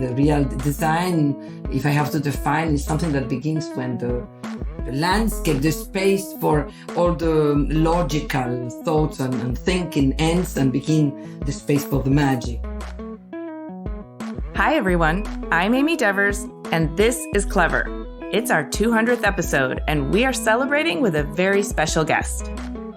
the real design, if I have to define, is something that begins when the landscape, the space for all the logical thoughts and thinking ends and begin the space for the magic. Hi, everyone. I'm Amy Devers, and this is Clever. It's our 200th episode, and we are celebrating with a very special guest.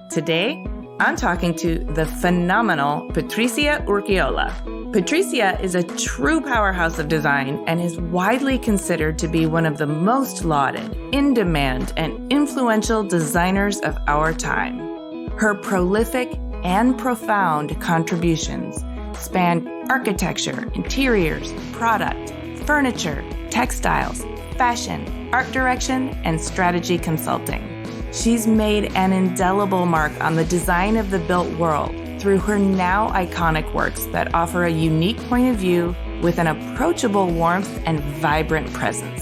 Today, I'm talking to the phenomenal Patricia Urquiola. Patricia is a true powerhouse of design and is widely considered to be one of the most lauded, in-demand, and influential designers of our time. Her prolific and profound contributions span architecture, interiors, product, furniture, textiles, fashion, art direction, and strategy consulting. She's made an indelible mark on the design of the built world through her now iconic works that offer a unique point of view with an approachable warmth and vibrant presence.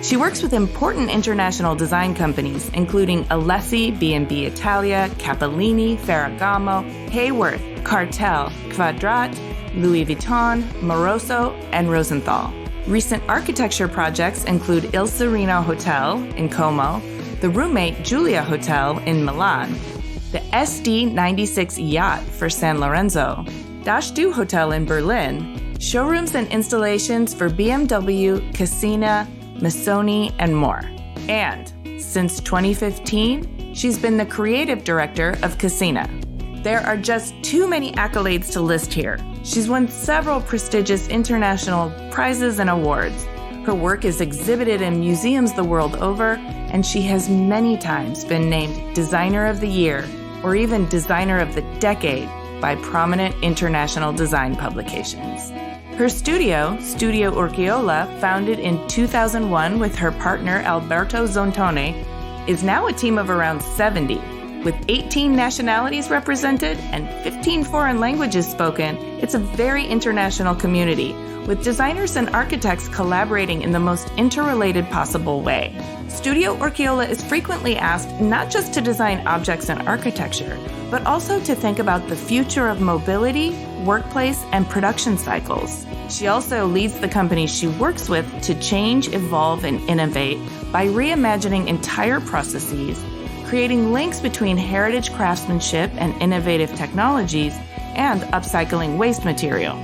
She works with important international design companies, including Alessi, B&B Italia, Capellini, Ferragamo, Haworth, Cartel, Quadrat, Louis Vuitton, Moroso, and Rosenthal. Recent architecture projects include Il Sereno Hotel in Como, the Roommate Giulia Hotel in Milan, the SD96 Yacht for San Lorenzo, Das Du Hotel in Berlin, showrooms and installations for BMW, Cassina, Missoni, and more. And since 2015, she's been the creative director of Cassina. There are just too many accolades to list here. She's won several prestigious international prizes and awards. Her work is exhibited in museums the world over, and she has many times been named Designer of the Year or even Designer of the Decade by prominent international design publications. Her studio, Studio Urquiola, founded in 2001 with her partner Alberto Zontone, is now a team of around 70. With 18 nationalities represented and 15 foreign languages spoken, it's a very international community, with designers and architects collaborating in the most interrelated possible way. Studio Urquiola is frequently asked not just to design objects and architecture, but also to think about the future of mobility, workplace, and production cycles. She also leads the companies she works with to change, evolve, and innovate by reimagining entire processes, creating links between heritage craftsmanship and innovative technologies, and upcycling waste material.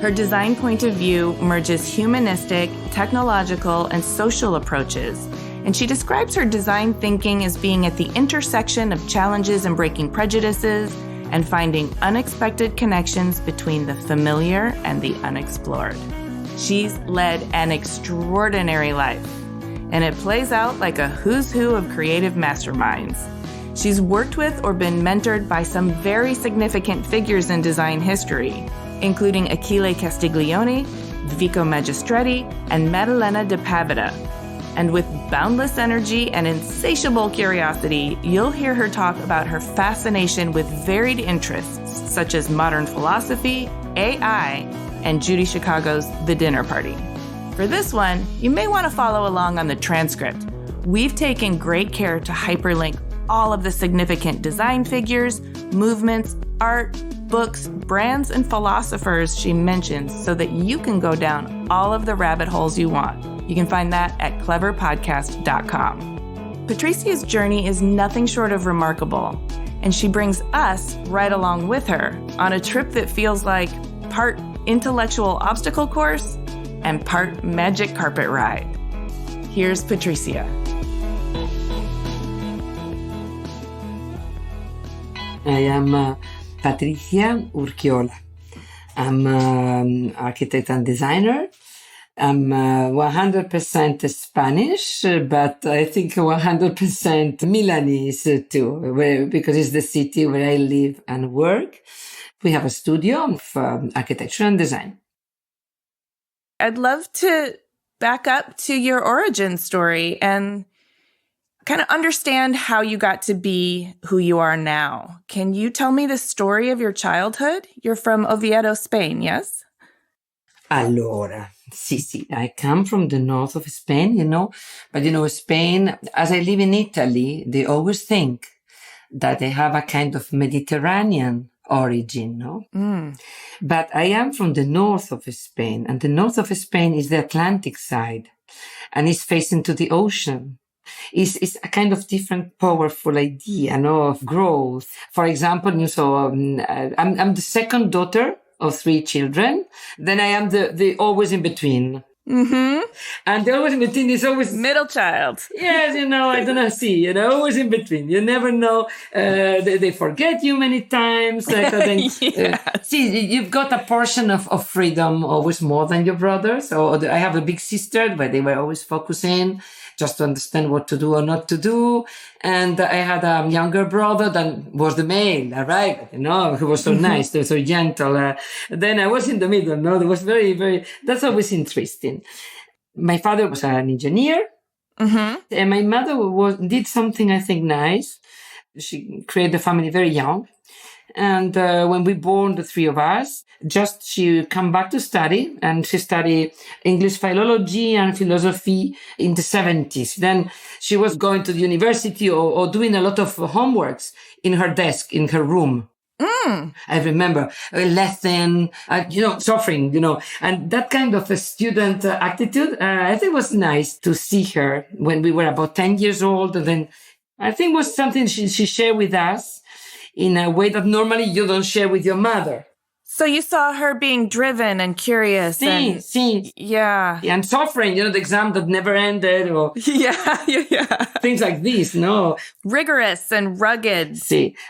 Her design point of view merges humanistic, technological, and social approaches, and she describes her design thinking as being at the intersection of challenges and breaking prejudices and finding unexpected connections between the familiar and the unexplored. She's led an extraordinary life, and it plays out like a who's who of creative masterminds. She's worked with or been mentored by some very significant figures in design history, including Achille Castiglione, Vico Magistretti, and Maddalena de Pavetta. And with boundless energy and insatiable curiosity, you'll hear her talk about her fascination with varied interests such as modern philosophy, AI, and Judy Chicago's The Dinner Party. For this one, you may want to follow along on the transcript. We've taken great care to hyperlink all of the significant design figures, movements, art, books, brands, and philosophers she mentions so that you can go down all of the rabbit holes you want. You can find that at cleverpodcast.com. Patricia's journey is nothing short of remarkable, and she brings us right along with her on a trip that feels like part intellectual obstacle course and part magic carpet ride. Here's Patricia. I am Patricia Urquiola. I'm an architect and designer. I'm 100% Spanish, but I think 100% Milanese too, because it's the city where I live and work. We have a studio of architecture and design. I'd love to back up to your origin story and kind of understand how you got to be who you are now. Can you tell me the story of your childhood? You're from Oviedo, Spain, yes? Allora, sì, I come from the north of Spain, but Spain, as I live in Italy, they always think that they have a kind of Mediterranean origin, no? But I am from the north of Spain, and the north of Spain is the Atlantic side, and it's facing to the ocean. It's a kind of different, powerful idea, no, of growth. For example, I'm the second daughter of 3 children. Then I am the always in between. Mm-hmm. And the always in between is always middle child. Yes, I don't know, always in between. You never know. They forget you many times. You've got a portion of freedom, always more than your brothers. I have a big sister, but they were always focusing just to understand what to do or not to do. And I had a younger brother that was the male, right? Who was so nice, so gentle. Then I was in the middle, no? That was very, very, that's always interesting. My father was an engineer. Mm-hmm. And my mother did something, I think, nice. She created a family very young. And when we born, the 3 of us, she come back to study, and she studied English philology and philosophy in the 70s. Then she was going to the university or doing a lot of homeworks in her desk, in her room. I remember a lesson, suffering, and that kind of a student attitude, I think was nice to see her when we were about 10 years old. And then I think was something she shared with us in a way that normally you don't share with your mother. So you saw her being driven and curious. Yeah. And suffering, the exam that never ended or yeah. things like this, no? Rigorous and rugged.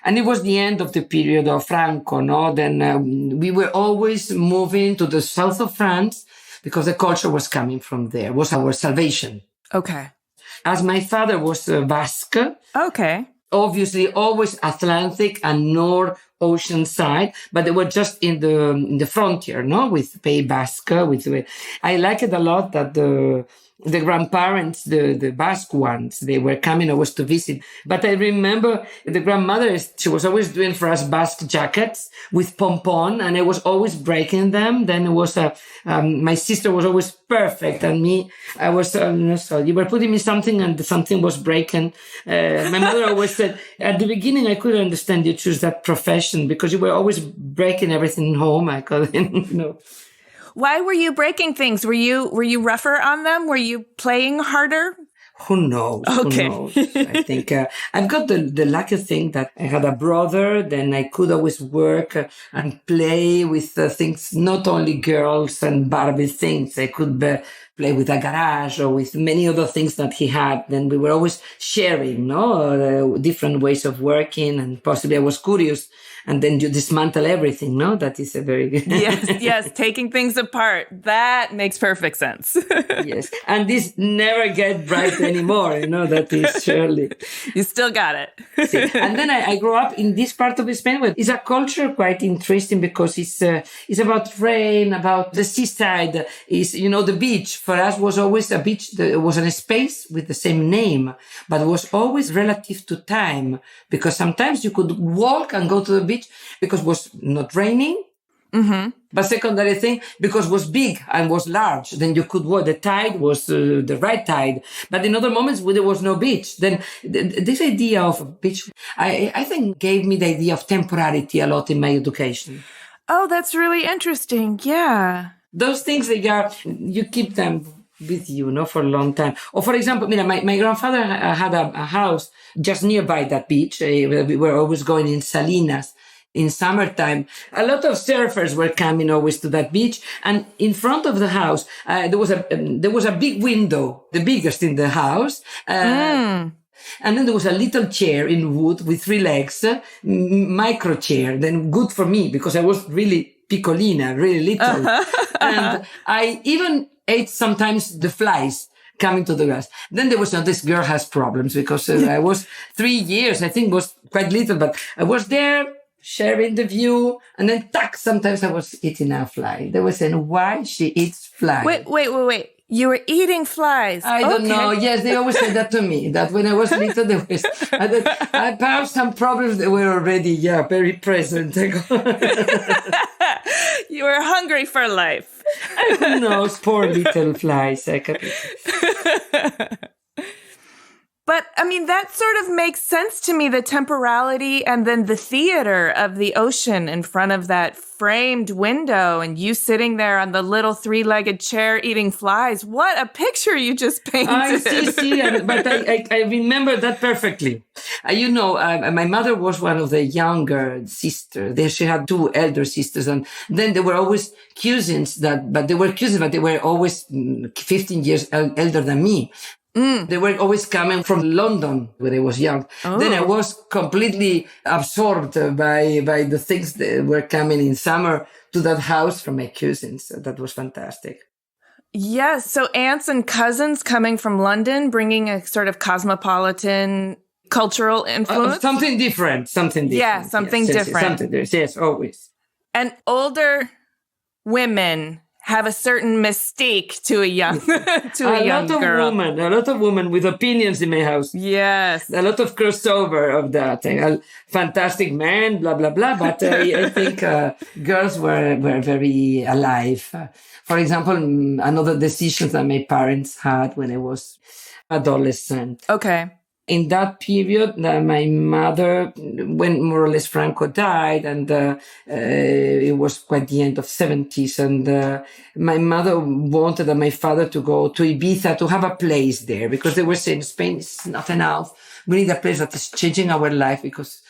And it was the end of the period of Franco, no? Then we were always moving to the south of France because the culture was coming from there, was our salvation. Okay. As my father was Basque. Okay. Obviously, always Atlantic and North Ocean side, but they were just in the frontier, no, with Pays Basque. I like it a lot that the grandparents, the Basque ones, they were coming always to visit. But I remember the grandmother, she was always doing for us Basque jackets with pompon, and I was always breaking them. Then it was my sister was always perfect, and me, I was, so you were putting me something and something was breaking. My mother always said, at the beginning, I couldn't understand you choose that profession because you were always breaking everything home. I couldn't, Why were you breaking things? Were you rougher on them? Were you playing harder? Who knows? Okay. Who knows? I think I've got the lucky thing that I had a brother. Then I could always work and play with things, not only girls and Barbie things. I could play with a garage or with many other things that he had. Then we were always sharing, different ways of working, and possibly I was curious. And then you dismantle everything, no? That is a very good... Yes, taking things apart. That makes perfect sense. Yes. And this never get right anymore, that is surely... You still got it. And then I grew up in this part of Spain where it's a culture quite interesting because it's about rain, about the seaside, the beach. For us was always a beach, that was in a space with the same name, but it was always relative to time because sometimes you could walk and go to the beach because it was not raining. Mm-hmm. But secondary thing, because it was big and was large, then you could walk. The tide was the right tide. But in other moments where there was no beach, then this idea of beach, I think gave me the idea of temporality a lot in my education. Oh, that's really interesting. Yeah. Those things, you keep them with you, for a long time. Or for example, my grandfather had a house just nearby that beach. We were always going in Salinas. In summertime, a lot of surfers were coming always to that beach. And in front of the house, there was a big window, the biggest in the house. And then there was a little chair in wood with 3 legs, micro chair. Then good for me because I was really piccolina, really little. And I even ate sometimes the flies coming to the grass. Then there was, this girl has problems because I was 3 years, I think was quite little, but I was there sharing the view, and then sometimes I was eating a fly. They were saying, why she eats flies. Wait. You were eating flies. I don't know. Yes, they always said that to me, that when I was little, perhaps some problems, they were already, very present. You were hungry for life. Who knows? Poor little flies. But I mean, that sort of makes sense to me, the temporality and then the theater of the ocean in front of that framed window and you sitting there on the little three-legged chair eating flies. What a picture you just painted. I see, but I remember that perfectly. My mother was one of the younger sisters. She had two elder sisters, and then there were always cousins but they were always 15 years elder than me. They were always coming from London when I was young. Oh. Then I was completely absorbed by the things that were coming in summer to that house from my cousins. So that was fantastic. Yes. So aunts and cousins coming from London, bringing a sort of cosmopolitan cultural influence? Something different. Yeah, something different. Yes, always. And older women have a certain mystique to a young girl. A lot of women with opinions in my house. Yes. A lot of crossover of that. Fantastic men, blah, blah, blah. But I think girls were very alive. For example, another decision that my parents had when I was adolescent. Okay. In that period, my mother, when more or less Franco died, and it was quite the end of 70s, and my mother wanted my father to go to Ibiza to have a place there, because they were saying Spain is not enough. We need a place that is changing our life, because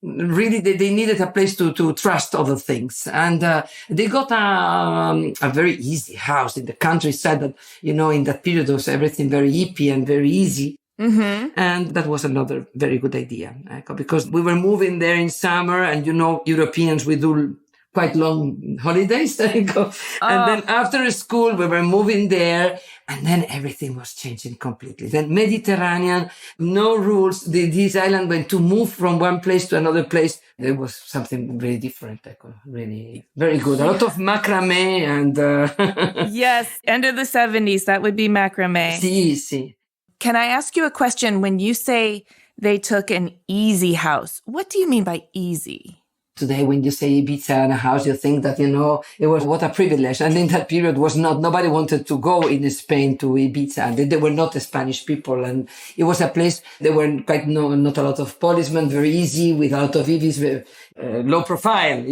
really they needed a place to trust other things. And they got a very easy house in the countryside that, in that period was everything very hippie and very easy. Mm-hmm. And that was another very good idea, because we were moving there in summer, and Europeans, we do quite long holidays. And then after school, we were moving there, and then everything was changing completely. Then Mediterranean, no rules. This island went to move from one place to another place. It was something really different, really very good. A lot of macrame and... Yes, end of the 70s, that would be macrame. Si. Can I ask you a question? When you say they took an easy house, what do you mean by easy? Today, when you say Ibiza and a house, you think that, it was what a privilege. And in that period nobody wanted to go in Spain to Ibiza. They were not Spanish people. And it was a place, there were not a lot of policemen, very easy, with a lot of Ibis, low profile,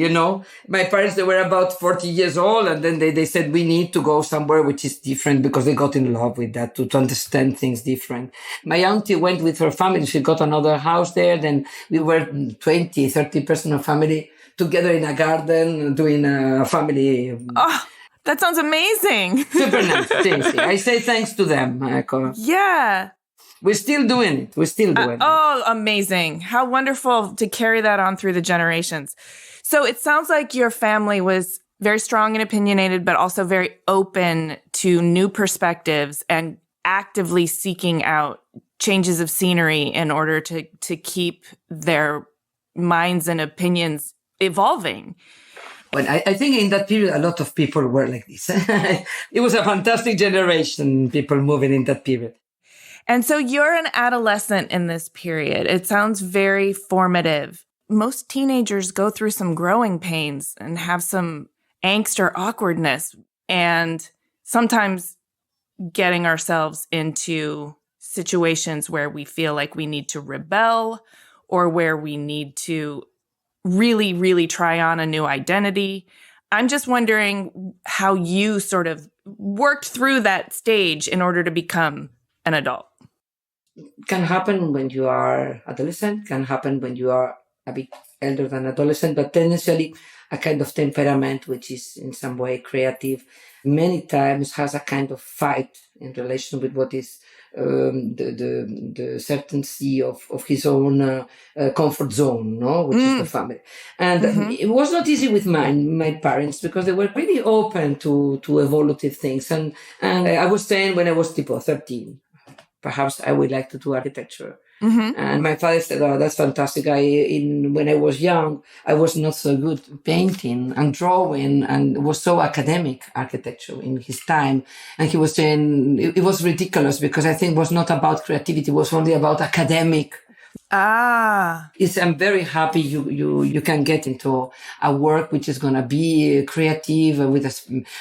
My parents, they were about 40 years old. And then they said, we need to go somewhere which is different, because they got in love with that, to understand things different. My auntie went with her family. She got another house there. Then we were 20, 30 person of family together in a garden, doing a family. Oh, that sounds amazing. Super nice. I say thanks to them. Yeah. We're still doing it. Oh, amazing. How wonderful to carry that on through the generations. So it sounds like your family was very strong and opinionated, but also very open to new perspectives and actively seeking out changes of scenery in order to keep their minds and opinions evolving. Well, I think in that period, a lot of people were like this. It was a fantastic generation, people moving in that period. And so you're an adolescent in this period. It sounds very formative. Most teenagers go through some growing pains and have some angst or awkwardness, and sometimes getting ourselves into situations where we feel like we need to rebel, or where we need to really, really try on a new identity. I'm just wondering how you sort of worked through that stage in order to become an adult. Can happen when you are adolescent, can happen when you are a bit elder than adolescent, but tendency a kind of temperament which is in some way creative, many times has a kind of fight in relation with what is the certainty of his own comfort zone, which is the family. And it was not easy with my parents, because they were really open to evolutive things. And I was saying when I was 13, perhaps I would like to do architecture. And my father said, "Oh, that's fantastic. When I was young, I was not so good painting and drawing, and was so academic architecture in his time." And he was saying it was ridiculous, because I think it was not about creativity. It was only about academic Ah. I'm very happy you can get into a work which is going to be creative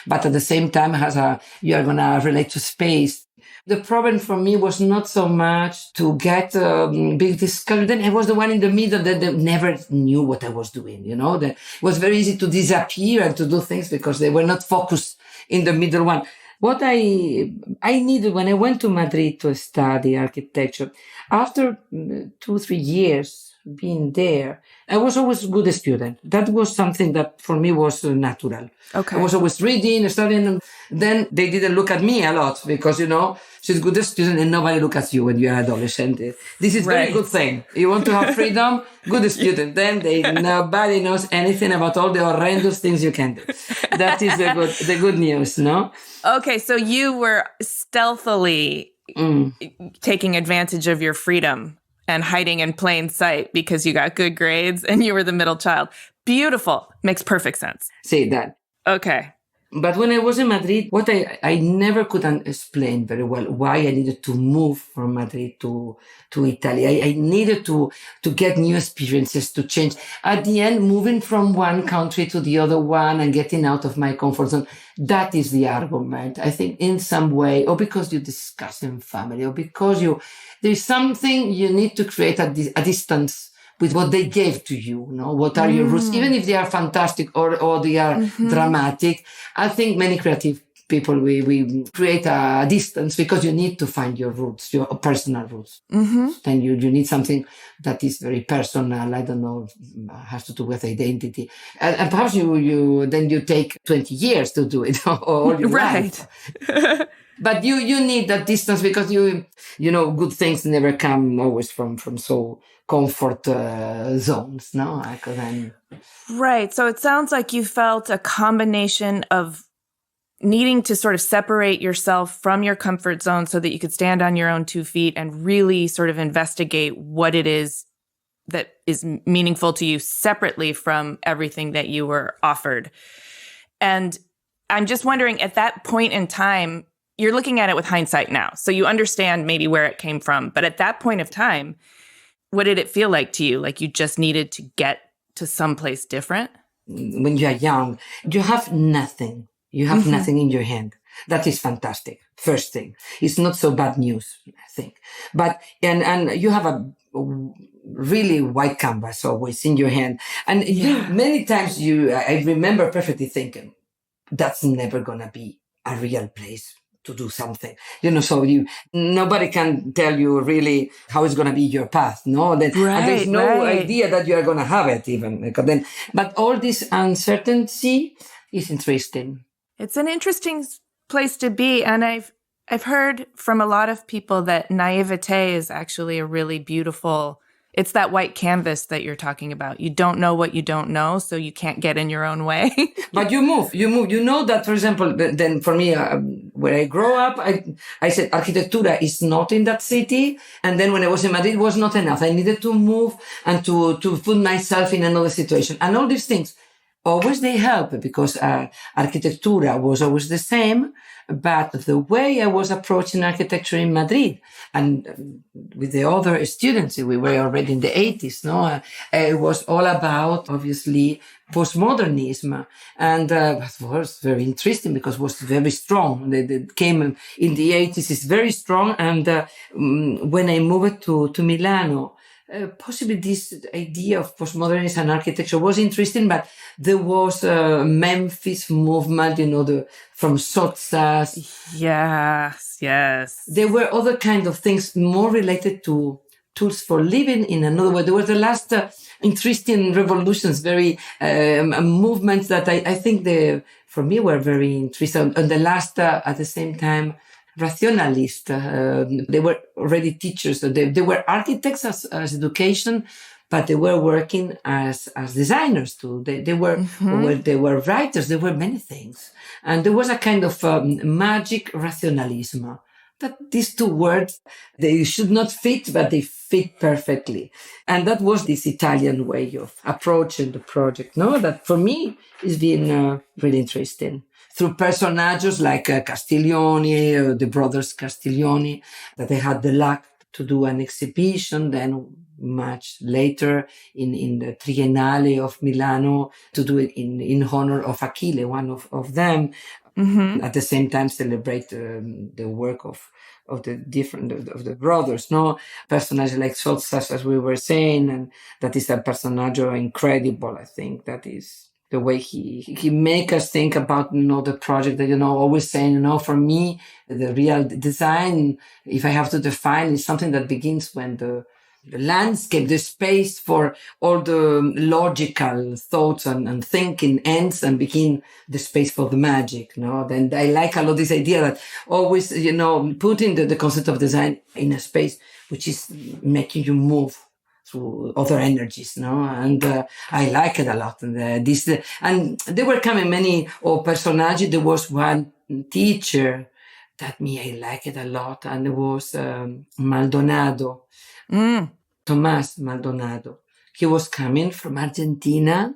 but at the same time you are going to relate to space. The problem for me was not so much to get big discovery. Then I was the one in the middle that never knew what I was doing. That it was very easy to disappear and to do things because they were not focused in the middle one. What I needed when I went to Madrid to study architecture, after 2-3 years being there, I was always a good student. That was something that for me was natural. Okay. I was always reading, studying, and then they didn't look at me a lot because, she's a good student and nobody looks at you when you're an adolescent. This is a very good thing. You want to have freedom, good student. Then nobody knows anything about all the horrendous things you can do. That is the good news, no? Okay, so you were stealthily taking advantage of your freedom and hiding in plain sight because you got good grades and you were the middle child. Beautiful. Makes perfect sense. Say that. Okay. But when I was in Madrid, what I never could explain very well why I needed to move from Madrid to Italy. I needed to get new experiences, to change. At the end, moving from one country to the other one and getting out of my comfort zone, that is the argument. I think in some way, or because you discuss in family, or because there's something you need to create a distance with what they gave to you, what are your roots, even if they are fantastic or they are dramatic. I think many creative people, we create a distance because you need to find your roots, your personal roots. Then you need something that is very personal. I don't know, has to do with identity. And perhaps you take 20 years to do it all your life. But you need that distance because good things never come always from so comfort zones, no? Right. So it sounds like you felt a combination of needing to sort of separate yourself from your comfort zone so that you could stand on your own 2 feet and really sort of investigate what it is that is meaningful to you separately from everything that you were offered. And I'm just wondering, at that point in time, you're looking at it with hindsight now, so you understand maybe where it came from. But at that point of time, what did it feel like to you? Like you just needed to get to someplace different? When you are young, you have nothing. You have nothing in your hand. That is fantastic. First thing. It's not so bad news, I think. But, and you have a really white canvas always in your hand. And many times I remember perfectly thinking, that's never gonna be a real place to do something, so nobody can tell you really how it's going to be your path, no? And there's no idea that you are going to have it even. But all this uncertainty is interesting. It's an interesting place to be. And I've heard from a lot of people that naivete is actually a really beautiful, it's that white canvas that you're talking about. You don't know what you don't know, so you can't get in your own way. But you move. You know that, for example, then for me, where I grow up, I said architectura is not in that city. And then when I was in Madrid, it was not enough. I needed to move and to put myself in another situation. And all these things, always they help because architectura was always the same. But the way I was approaching architecture in Madrid and with the other students, we were already in the 80s, no? It was all about, obviously, postmodernism. And it was very interesting because it was very strong. They came in the 80s, it's very strong. And when I moved to Milano, possibly this idea of postmodernism and architecture was interesting, but there was a Memphis movement, from Sotsas. Yes. There were other kind of things more related to tools for living in another way. There were the last interesting revolutions, very movements that I think for me were very interesting. And the last, at the same time, rationalist. They were already teachers. So they were architects as education, but they were working as designers too. They were writers. There were many things. And there was a kind of magic rationalism. That these two words, they should not fit, but they fit perfectly. And that was this Italian way of approaching the project, no? That for me has been really interesting. Through personages like Castiglioni, the brothers Castiglioni, that they had the luck to do an exhibition, then much later in the Triennale of Milano to do it in honor of Achille, one of them. Mm-hmm. At the same time celebrate the work of the brothers, no? Personage like Solsas, as we were saying, and that is a personage incredible. I think that is the way he make us think about, the project that, always saying, for me, the real design, if I have to define, is something that begins when the landscape, the space for all the logical thoughts and thinking ends and begin the space for the magic, no? Then I like a lot this idea that always, putting the concept of design in a space which is making you move through other energies, no? And I like it a lot. And and there were coming many personages. There was one teacher that I like it a lot, and it was Maldonado. Tomás Maldonado. He was coming from Argentina.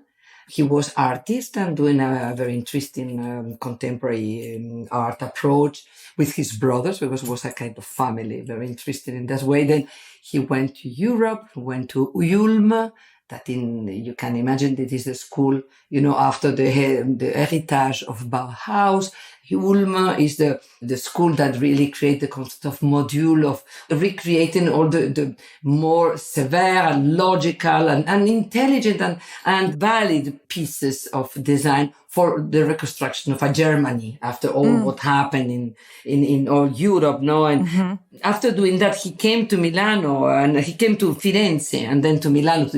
He was artist and doing a very interesting contemporary art approach with his brothers, because it was a kind of family, very interested in that way. Then he went to Europe, went to Ulm, that you can imagine that is the school, after the heritage of Bauhaus. Ulm is the school that really created the concept of module, of recreating all the more severe and logical and intelligent and valid pieces of design for the reconstruction of a Germany after all what happened in all Europe, no? And after doing that, he came to Milano, and he came to Firenze, and then to Milano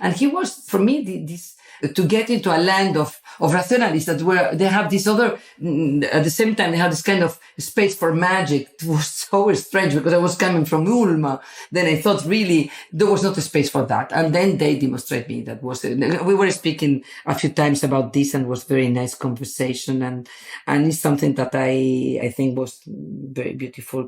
and he was, for me, this to get into a land of rationalists that they have this other, at the same time, they have this kind of space for magic. It was so strange because I was coming from Ulm. Then I thought really there was not a space for that. And then they demonstrate me we were speaking a few times about this, and it was very nice conversation. And it's something that I think was very beautiful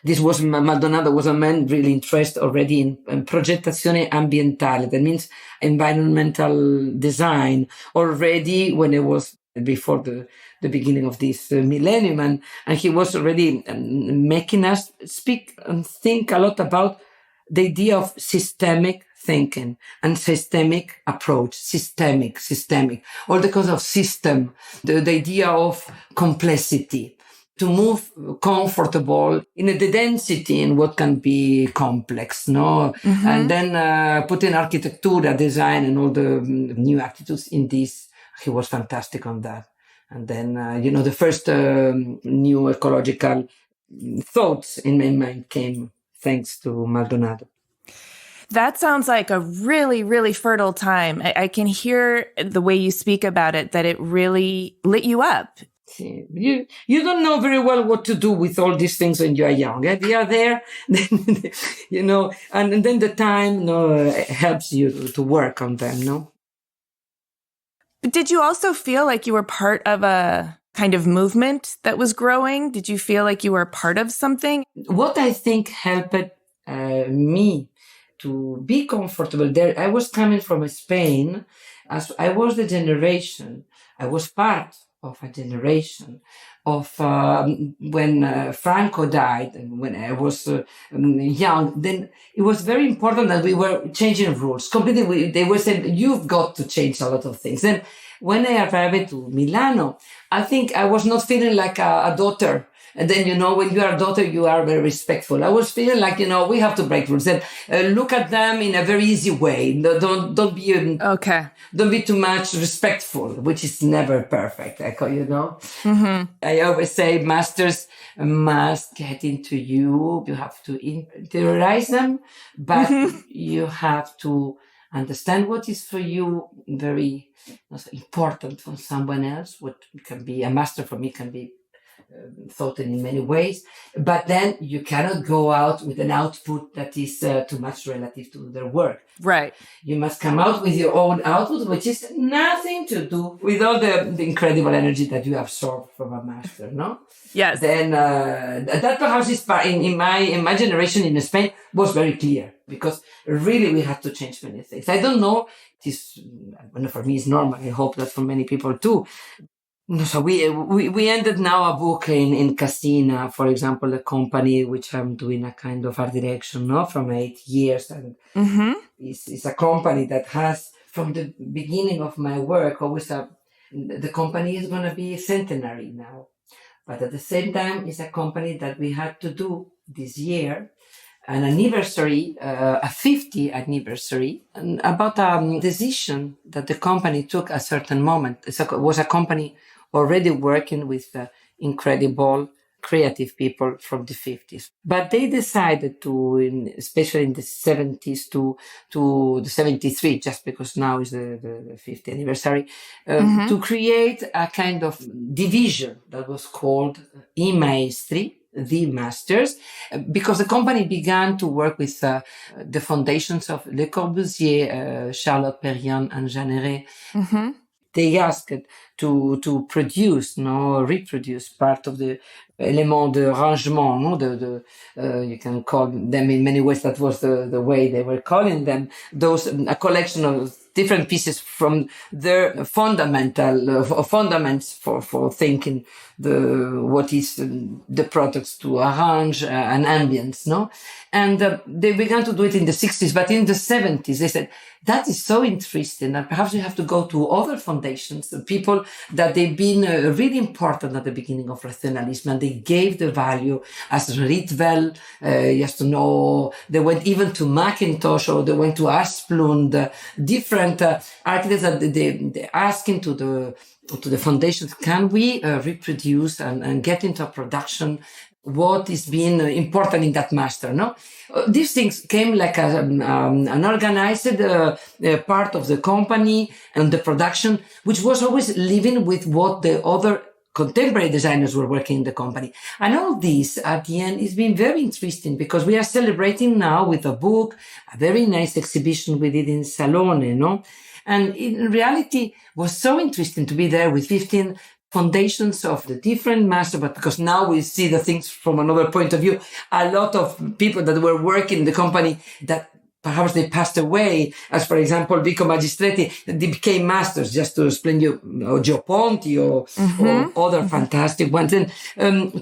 this was Maldonado was a man really interested already in progettazione ambientale. That means environmental design already when it was before the beginning of this millennium, and he was already making us speak and think a lot about the idea of systemic thinking and systemic approach, systemic, all the kinds of system, the idea of complexity, to move comfortable in the density in what can be complex, no? And then putting architecture, design, and all the new attitudes in this. He was fantastic on that. And then, the first new ecological thoughts in my mind came thanks to Maldonado. That sounds like a really, really fertile time. I can hear the way you speak about it, that it really lit you up. You don't know very well what to do with all these things when you are young. They are there, and then the time helps you to work on them, no? But did you also feel like you were part of a kind of movement that was growing? Did you feel like you were part of something? What I think helped me to be comfortable there, I was coming from Spain, as I was the generation, I was part of a generation of when Franco died, and when I was young, then it was very important that we were changing rules completely. They were saying, you've got to change a lot of things. Then when I arrived to Milano, I think I was not feeling like a daughter. And then, when you are a daughter, you are very respectful. I was feeling like, we have to break rules and look at them in a very easy way. Don't be okay. Don't be too much respectful, which is never perfect. I always say masters must get into you. You have to interiorize them, but you have to understand what is for you very important for someone else. What can be a master for me can be thought in many ways, but then you cannot go out with an output that is too much relative to their work. Right. You must come out with your own output, which is nothing to do with all the incredible energy that you absorb from a master, no? Yes. Then that perhaps is in my generation in Spain was very clear, because really we had to change many things. I don't know. For me it's normal. I hope that for many people too. So we ended now a book in Cassina, for example, a company which I'm doing a kind of art direction, no, from 8 years, and it's a company that has from the beginning of my work always the company is going to be centenary now, but at the same time, it's a company that we had to do this year an anniversary, a 50th anniversary, about a decision that the company took at a certain moment. It was a company already working with incredible creative people from the 50s. But they decided to, especially in the 70s to the 73, just because now is the 50th anniversary, to create a kind of division that was called I Maestri, the masters, because the company began to work with the foundations of Le Corbusier, Charlotte Perriand, and Jeanneret. They asked to produce, reproduce part of the éléments de rangement, you can call them in many ways. That was the way they were calling them. A collection of different pieces from their fundaments for thinking what is the products to arrange an ambience, no? And they began to do it in the 60s, but in the 70s, they said, that is so interesting that perhaps we have to go to other foundations, people that they've been really important at the beginning of rationalism, and they gave the value as Rietveld, you have to know, they went even to Macintosh, or they went to Asplund, different architects that they asking to the foundations, can we reproduce and get into production what is being important in that master, no? These things came like an organized part of the company and the production, which was always living with what the other contemporary designers were working in the company. And all this, at the end, has been very interesting because we are celebrating now with a book, a very nice exhibition we did in Salone, no? And in reality, was so interesting to be there with 15 foundations of the different masters, but because now we see the things from another point of view, a lot of people that were working in the company that perhaps they passed away, as for example, Vico Magistretti, they became masters, just to explain you, or Gio Ponti or other fantastic ones. And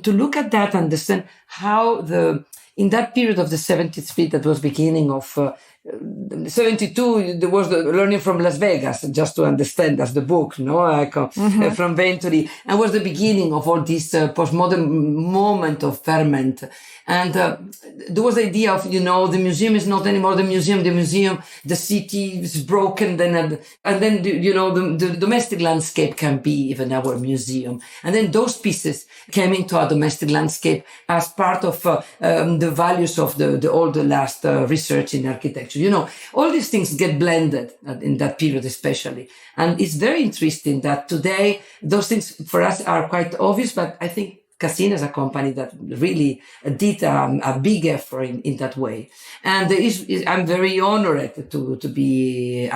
to look at that, understand how in that period of the 73, that was beginning of 72, there was the learning from Las Vegas, just to understand, that's the book, no? From Venturi, and was the beginning of all this postmodern moment of ferment. And there was the idea of, the museum is not anymore the museum, the city is broken, and then, the domestic landscape can be even our museum. And then those pieces came into our domestic landscape as part of the values of all the last research in architecture. All these things get blended in that period especially. And it's very interesting that today those things for us are quite obvious, but I think Cassina is a company that really did a big effort in that way. And I'm very honored to be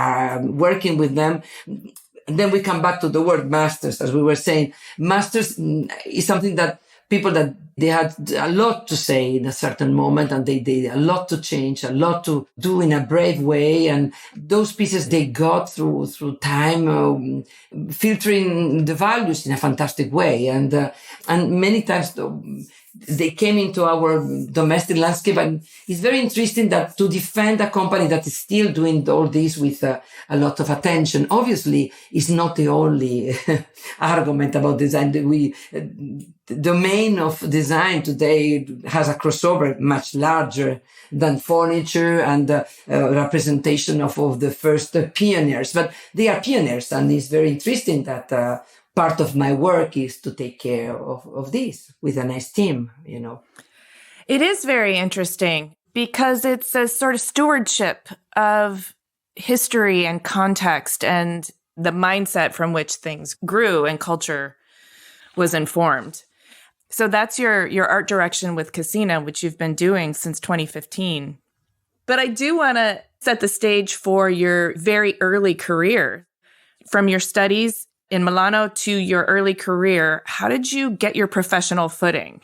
working with them. And then we come back to the word masters, as we were saying. Masters is something that people that they had a lot to say in a certain moment, and they did a lot to change, a lot to do in a brave way. And those pieces they got through time, filtering the values in a fantastic way. And many times they came into our domestic landscape, and it's very interesting that to defend a company that is still doing all this with a lot of attention, obviously is not the only argument about design. The domain of design today has a crossover much larger than furniture and representation of the first pioneers, but they are pioneers, and it's very interesting that part of my work is to take care of this with a nice team, It is very interesting because it's a sort of stewardship of history and context and the mindset from which things grew and culture was informed. So that's your art direction with Cassina, which you've been doing since 2015. But I do want to set the stage for your very early career. From your studies in Milano to your early career, how did you get your professional footing?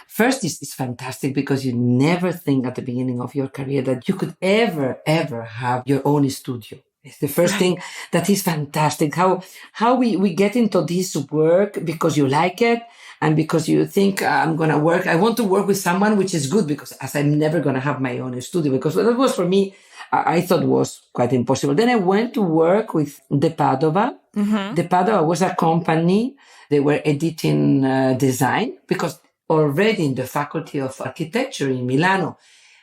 First, it's fantastic because you never think at the beginning of your career that you could ever have your own studio. It's the first thing that is fantastic. How we get into this work because you like it and because you think I want to work with someone which is good because as I'm never going to have my own studio because that was for me, I thought was quite impossible. Then I went to work with De Padova. Mm-hmm. De Padova was a company. They were editing design because already in the Faculty of Architecture in Milano,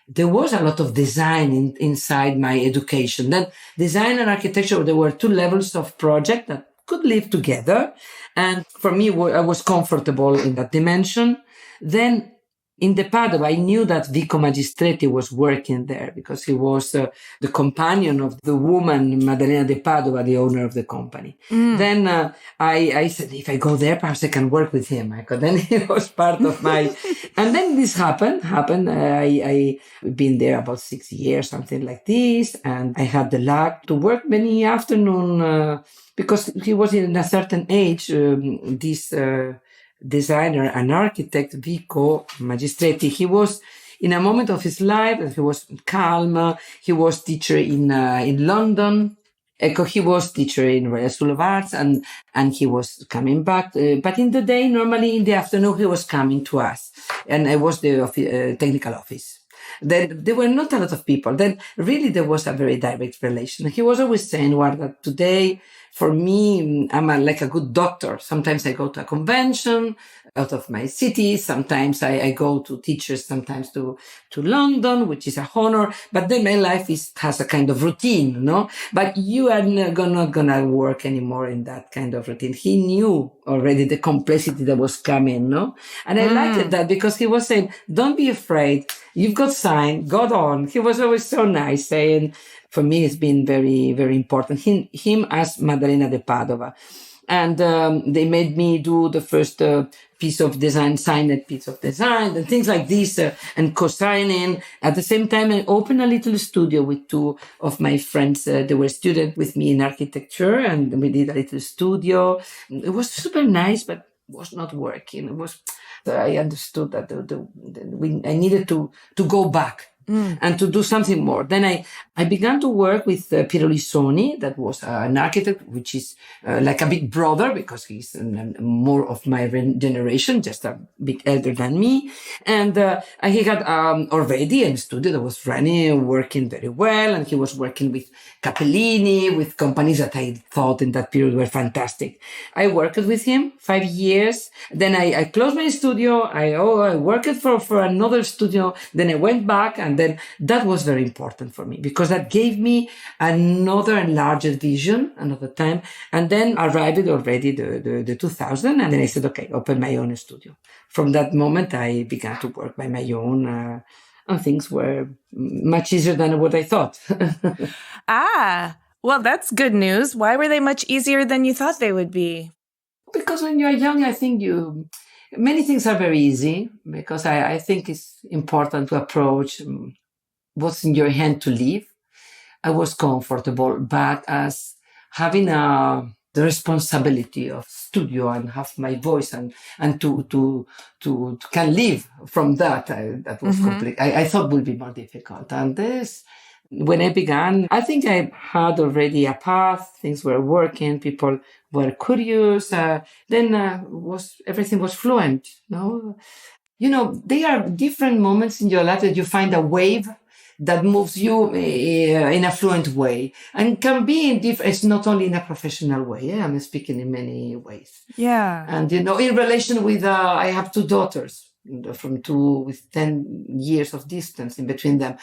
there was a lot of design inside my education. Then design and architecture, there were two levels of project that could live together. And for me, I was comfortable in that dimension. Then in De Padova, I knew that Vico Magistretti was working there because he was the companion of the woman, Maddalena De Padova, the owner of the company. Mm. Then I said, if I go there, perhaps I can work with him. Then he was part of my... And then this happened. I've been there about 6 years, something like this. And I had the luck to work many afternoon because he was in a certain age, this... designer and architect Vico Magistretti. He was in a moment of his life that he was calm. He was teacher in London. He was teacher in Royal School of Arts and he was coming back. But in the day, normally in the afternoon, he was coming to us and I was the technical office. Then there were not a lot of people. Then really there was a very direct relation. He was always saying, that today, for me, I'm like a good doctor. Sometimes I go to a convention out of my city. Sometimes I go to teachers, sometimes to London, which is a honor. But then my life has a kind of routine, no? But you are not gonna work anymore in that kind of routine. He knew already the complexity that was coming, no? And I liked that because he was saying, don't be afraid. You've got sign, go on. He was always so nice saying, for me, it's been very, very important. Him as Maddalena De Padova. And they made me do the first piece of design, signed piece of design and things like this and co-signing. At the same time, I opened a little studio with two of my friends. They were students with me in architecture and we did a little studio. It was super nice, but was not working. I understood that I needed to go back. And to do something more. Then I began to work with Piero Lissoni, that was an architect, which is like a big brother because he's more of my generation, just a bit elder than me. And he had already a studio that was running, working very well. And he was working with Capellini, with companies that I thought in that period were fantastic. I worked with him 5 years. Then I closed my studio. I worked for another studio. Then I went back and then that was very important for me because that gave me another and larger vision, another time. And then arrived already the 2000. And then I said, okay, open my own studio. From that moment, I began to work by my own, and things were much easier than what I thought. Well, that's good news. Why were they much easier than you thought they would be? Because when you're young, I think many things are very easy because I think it's important to approach what's in your hand to live. I was comfortable, but as having the responsibility of studio and have my voice and to can live from that, that was complete. I thought would be more difficult. And this, when I began, I think I had already a path. Things were working. People were curious. Then everything was fluent. No, there are different moments in your life that you find a wave that moves you in a fluent way and can be in different. It's not only in a professional way. Yeah? I'm speaking in many ways. Yeah. And in relation with, I have two daughters with 10 years of distance in between them.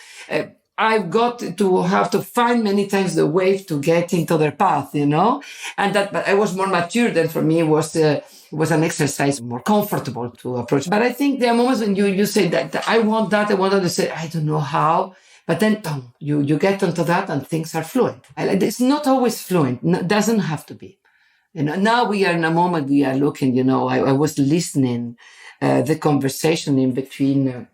I've got to have to find many times the wave to get into their path, and but I was more mature than for me was an exercise more comfortable to approach. But I think there are moments when you say that I want that, to say, I don't know how, but then you get onto that and things are fluent. It's not always fluent. It doesn't have to be. Now we are in a moment we are looking, I was listening, the conversation in between,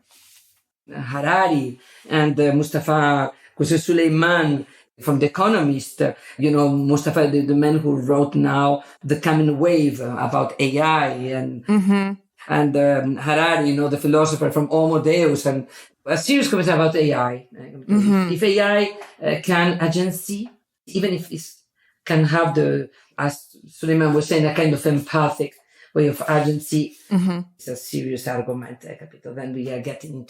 Harari and Mustafa Suleiman from The Economist, Mustafa, the man who wrote now The Coming Wave about AI and Harari, the philosopher from Homo Deus, and a serious conversation about AI. If AI can agency, even if it can have as Suleiman was saying, a kind of empathic way of agency, it's a serious argument, capito? Then we are getting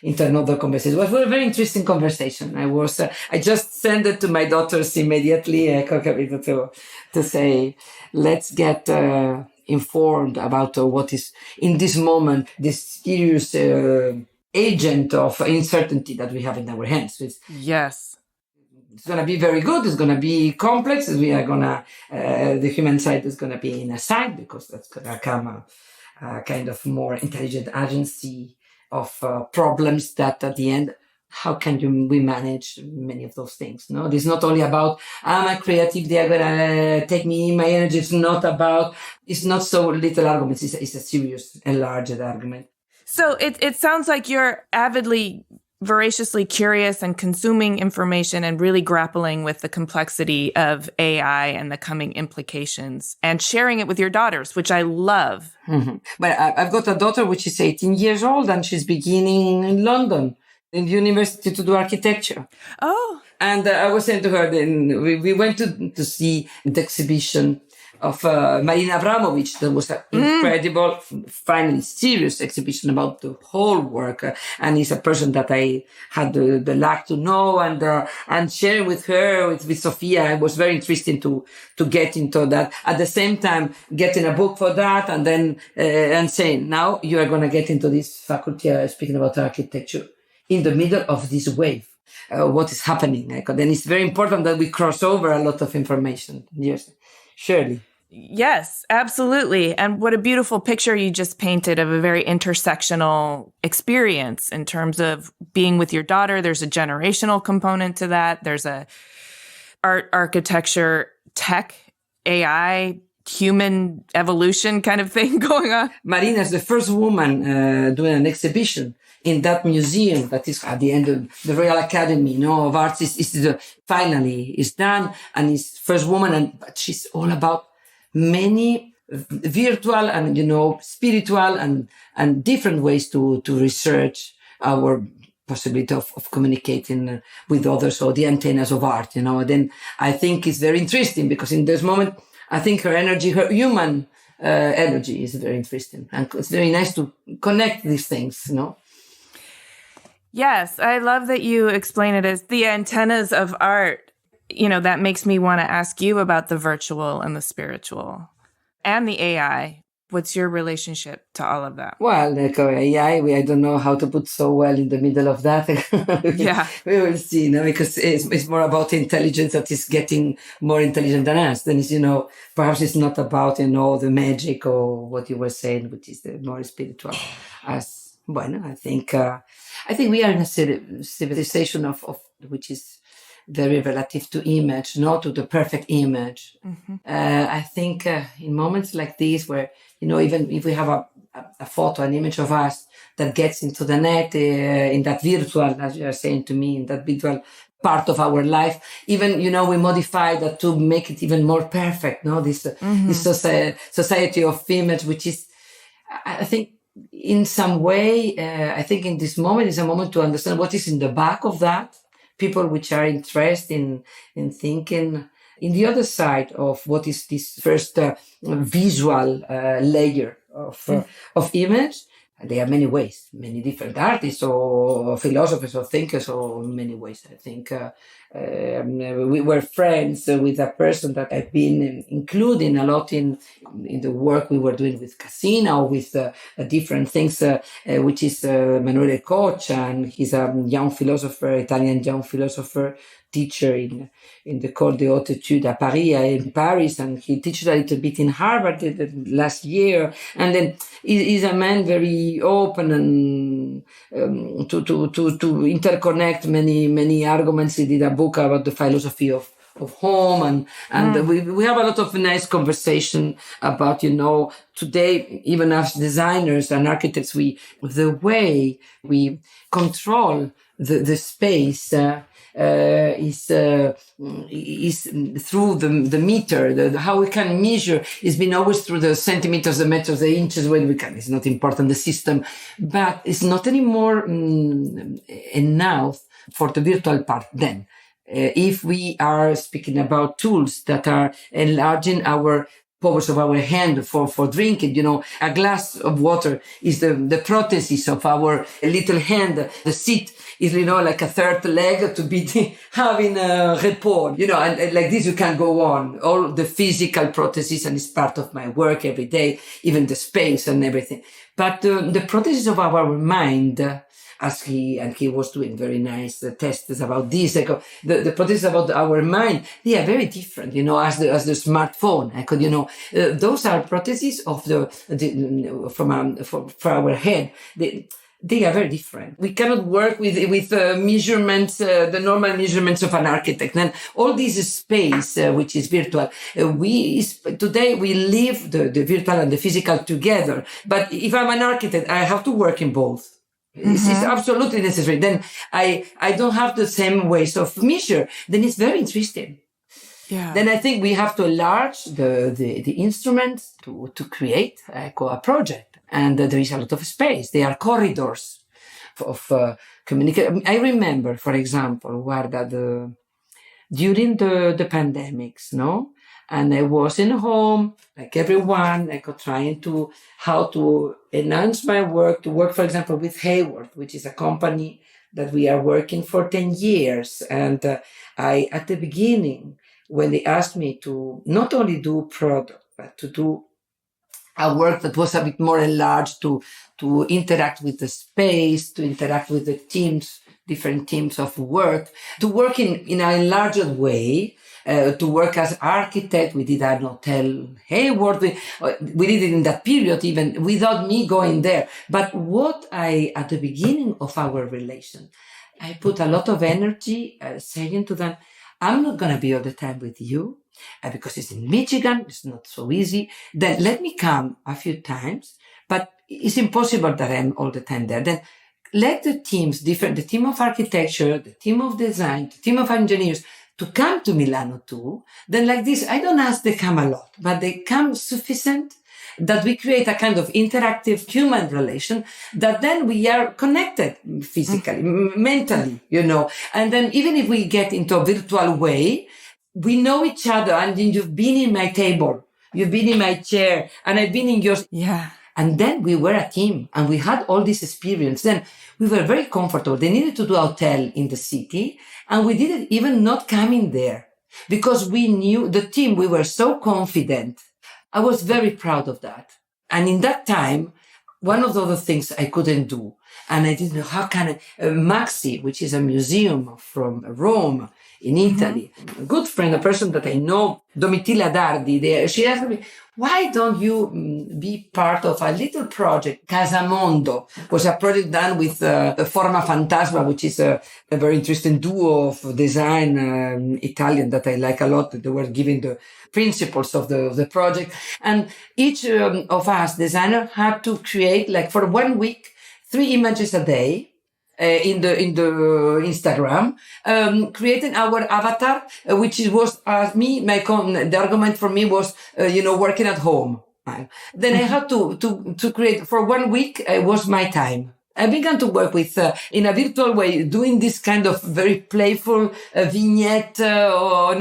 into another conversation. It was a very interesting conversation. I just sent it to my daughters immediately, capito, to say, let's get informed about what is in this moment, this serious agent of uncertainty that we have in our hands. Yes. It's going to be very good. It's going to be complex. We are going to, the human side is going to be in a side, because that's going to come a kind of more intelligent agency of problems that at the end, how can we manage many of those things? No, it's not only about, I'm a creative, they are going to take me my energy. It's not so little arguments. It's a serious, enlarged argument. So it sounds like you're avidly, voraciously curious and consuming information and really grappling with the complexity of AI and the coming implications and sharing it with your daughters, which I love. Mm-hmm. But I've got a daughter which is 18 years old, and she's beginning in London in the university to do architecture. Oh. And I was saying to her, then we went to see the exhibition of Marina Abramovic. That was an incredible, finally serious exhibition about the whole work. And he's a person that I had the luck to know, and sharing with her, with Sophia. It was very interesting to get into that. At the same time, getting a book for that, and then, and saying, now you are going to get into this faculty, speaking about architecture, in the middle of this wave. What is happening? Then it's very important that we cross over a lot of information. Yes, surely. Yes, absolutely. And what a beautiful picture you just painted of a very intersectional experience in terms of being with your daughter. There's a generational component to that. There's a art, architecture, tech, AI, human evolution kind of thing going on. Marina is the first woman doing an exhibition in that museum that is at the end of the Royal Academy, of Arts. Finally is done, and is first woman, but she's all about many virtual and, spiritual and different ways to research our possibility of communicating with others, or the antennas of art, Then I think it's very interesting, because in this moment, I think her energy, her human energy is very interesting. And it's very nice to connect these things, Yes, I love that you explain it as the antennas of art. That makes me want to ask you about the virtual and the spiritual and the AI. What's your relationship to all of that? Well, AI, I don't know how to put so well in the middle of that. Yeah. We will see, because it's more about intelligence that is getting more intelligent than us. Then it's, perhaps it's not about, the magic or what you were saying, which is the more spiritual. I think we are in a civilization of which is very relative to image, not to the perfect image. Mm-hmm. I think in moments like this, where, even if we have a photo, an image of us that gets into the net, in that virtual, as you are saying to me, in that virtual part of our life, even, we modify that to make it even more perfect, this society of image, which is, I think, in some way, I think in this moment is a moment to understand what is in the back of that. People which are interested in thinking in the other side of what is this first visual layer of image. There are many ways, many different artists or philosophers or thinkers, or many ways. I think we were friends with a person that I've been including a lot in the work we were doing with Cassina, or with different things, which is Emanuele Coccia, and he's a young philosopher, Italian young philosopher, teacher in the École des Hautes Études à Paris, in Paris, and he teaches a little bit in Harvard last year. And then he's a man very open and to interconnect many arguments. He did a book about the philosophy of home, and we have a lot of nice conversation about, today, even as designers and architects, the way we control the space is through the meter. How we can measure is been always through the centimeters, the meters, the inches, when we can. It's not important, the system, but it's not anymore enough for the virtual part. Then if we are speaking about tools that are enlarging our powers of our hand for drinking, a glass of water is the prosthesis of our little hand. The seat is, like a third leg to be having a rapport, and like this you can go on. All the physical prosthesis, and it's part of my work every day, even the space and everything. But the prosthesis of our mind, as he was doing very nice tests about this. The prosthesis about our mind, they are very different, as the smartphone. Those are prostheses of for our head. They are very different. We cannot work with measurements, the normal measurements of an architect. And all this space, which is virtual, today we live the virtual and the physical together. But if I'm an architect, I have to work in both. It's absolutely necessary. Then I don't have the same ways of measure. Then it's very interesting. Yeah. Then I think we have to enlarge the instruments to create a project. And there is a lot of space. There are corridors of communication. I remember, for example, Guarda, during the pandemics, and I was in home, like everyone, trying how to enhance my work, to work, for example, with Hayward, which is a company that we are working for 10 years. And at the beginning, when they asked me to not only do product, but to do a work that was a bit more enlarged, to interact with the space, to interact with the teams, different teams of work, to work in a enlarged way, to work as architect. We did an hotel Hayward. We did it in that period, even without me going there. But at the beginning of our relation, I put a lot of energy saying to them, I'm not going to be all the time with you because it's in Michigan. It's not so easy. Then let me come a few times, but it's impossible that I'm all the time there. Then let the teams, the team of architecture, the team of design, the team of engineers, to come to Milano too. Then like this, I don't ask they come a lot, but they come sufficient that we create a kind of interactive human relation that then we are connected physically, mentally, and then even if we get into a virtual way, we know each other. And then you've been in my table, you've been in my chair, and I've been in yours. Yeah. And then we were a team and we had all this experience. Then we were very comfortable. They needed to do a hotel in the city and we didn't even not coming there because we knew the team. We were so confident. I was very proud of that. And in that time, one of the other things I couldn't do, and I didn't know how can Maxi, which is a museum from Rome in Italy, a good friend, a person that I know, Domitilla Dardi, she asked me, why don't you be part of a little project? Casamondo was a project done with Forma Fantasma, which is a very interesting duo of design, Italian, that I like a lot. They were giving the principles of the project. And each of us designer had to create, like for 1 week, 3 images a day. In the Instagram, creating our avatar, which was me. The argument for me was, working at home. Then I had to create for 1 week. It was my time. I began to work with, in a virtual way, doing this kind of very playful vignette, a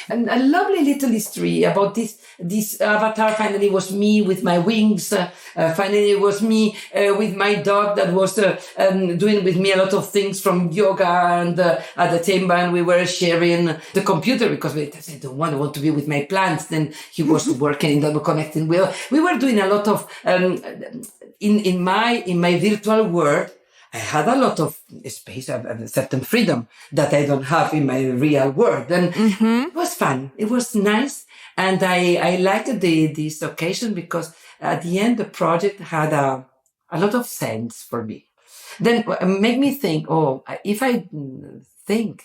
lovely little history about this avatar. Finally was me with my wings. Finally it was me, with my dog that was, doing with me a lot of things from yoga and, at the same time we were sharing the computer because I don't want to be with my plants. Then he was working in connecting. We were doing a lot of, in my virtual world, I had a lot of space, a certain freedom that I don't have in my real world. And it was fun. It was nice. And I liked this occasion because at the end, the project had a lot of sense for me. Then make me think, if I think,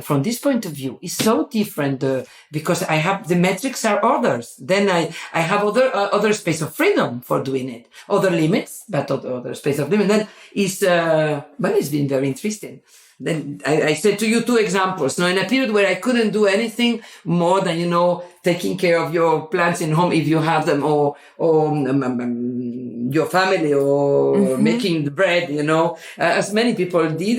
from this point of view, is so different because I have the metrics are others. Then I have other space of freedom for doing it, other limits, but other space of limit. Then it's been very interesting. Then I said to you 2 examples. Now, in a period where I couldn't do anything more than taking care of your plants in home if you have them, or your family or making the bread, as many people did.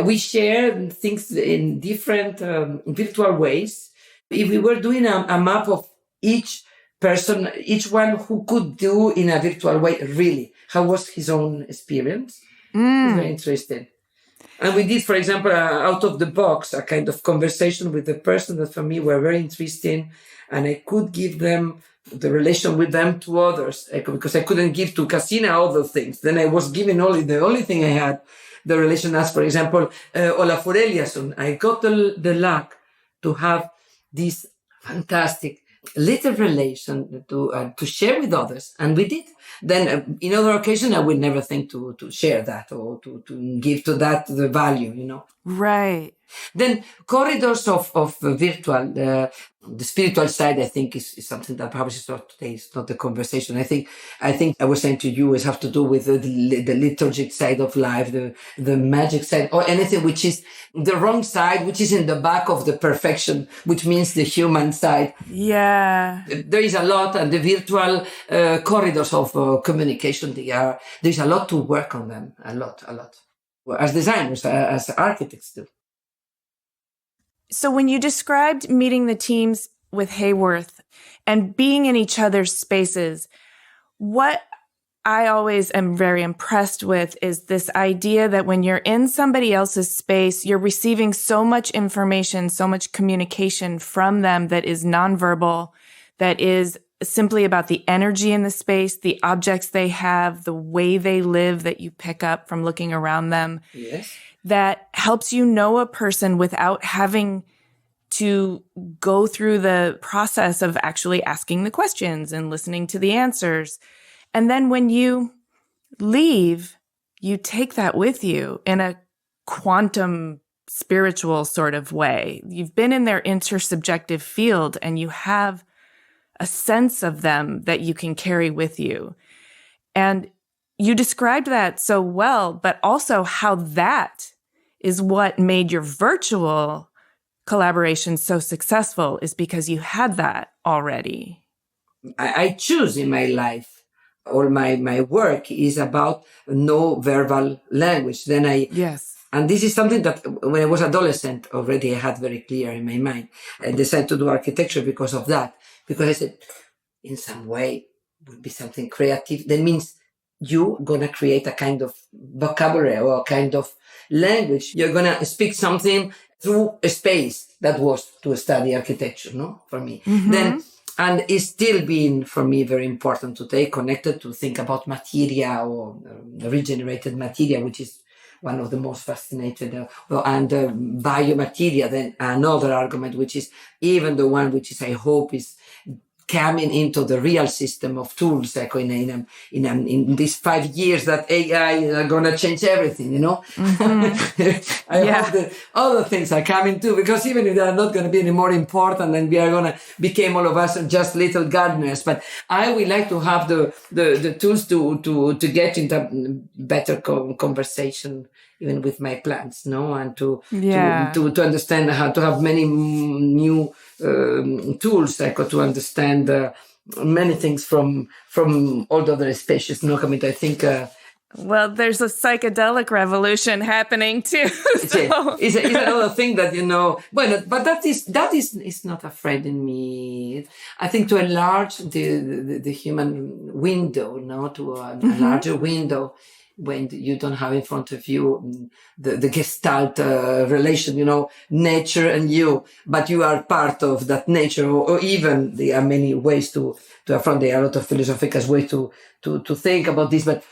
We share things in different virtual ways. If we were doing a map of each person, each one who could do in a virtual way, really, how was his own experience? It's very interesting. And we did, for example, out of the box, a kind of conversation with the person that for me were very interesting. And I could give them the relation with them to others because I couldn't give to Cassina all those things. Then I was giving the only thing I had, the relation as, for example, Olaf Eliasson. I got the luck to have this fantastic little relation to share with others. And we did. Then in other occasions, I would never think to share that or to give to that the value, Right. Then corridors of virtual, the spiritual side, I think is something that perhaps is not today. It's not the conversation. I think I was saying to you, it has to do with the liturgic side of life, the magic side, or anything which is the wrong side, which is in the back of the perfection, which means the human side. Yeah. There is a lot, and the virtual corridors of communication, there's a lot to work on them, a lot. As designers, as architects do. So when you described meeting the teams with Hayworth and being in each other's spaces, what I always am very impressed with is this idea that when you're in somebody else's space, you're receiving so much information, so much communication from them that is nonverbal, that is simply about the energy in the space, the objects they have, the way they live that you pick up from looking around them. Yes. That helps you know a person without having to go through the process of actually asking the questions and listening to the answers. And then when you leave, you take that with you in a quantum spiritual sort of way. You've been in their intersubjective field and you have a sense of them that you can carry with you. And you described that so well, but also how that is what made your virtual collaboration so successful is because you had that already. I choose in my life, all my work is about no verbal language. Yes. And this is something that when I was adolescent already I had very clear in my mind. I decided to do architecture because of that. Because I said, in some way, would be something creative. That means you're going to create a kind of vocabulary or a kind of language. You're going to speak something through a space. That was to study architecture, no? For me. And it's still been, for me, very important to stay connected to think about materia or regenerated materia, which is one of the most fascinated, and biomateria. Then another argument, which is even the one which is, I hope, is coming into the real system of tools, like in these 5 years that AI are going to change everything, I hope that other things are coming too, because even if they are not going to be any more important and we are going to become all of us just little gardeners, but I would like to have the tools to get into better conversation even with my plants, and to understand how to have many new tools, to understand many things from all the other species. I think. Well, there's a psychedelic revolution happening too. So. It's another thing that but that is not afraid in me. I think to enlarge the human window, to a larger window. When you don't have in front of you the Gestalt relation, nature and you, but you are part of that nature, or even there are many ways to affront. There are a lot of philosophical ways to think about this, but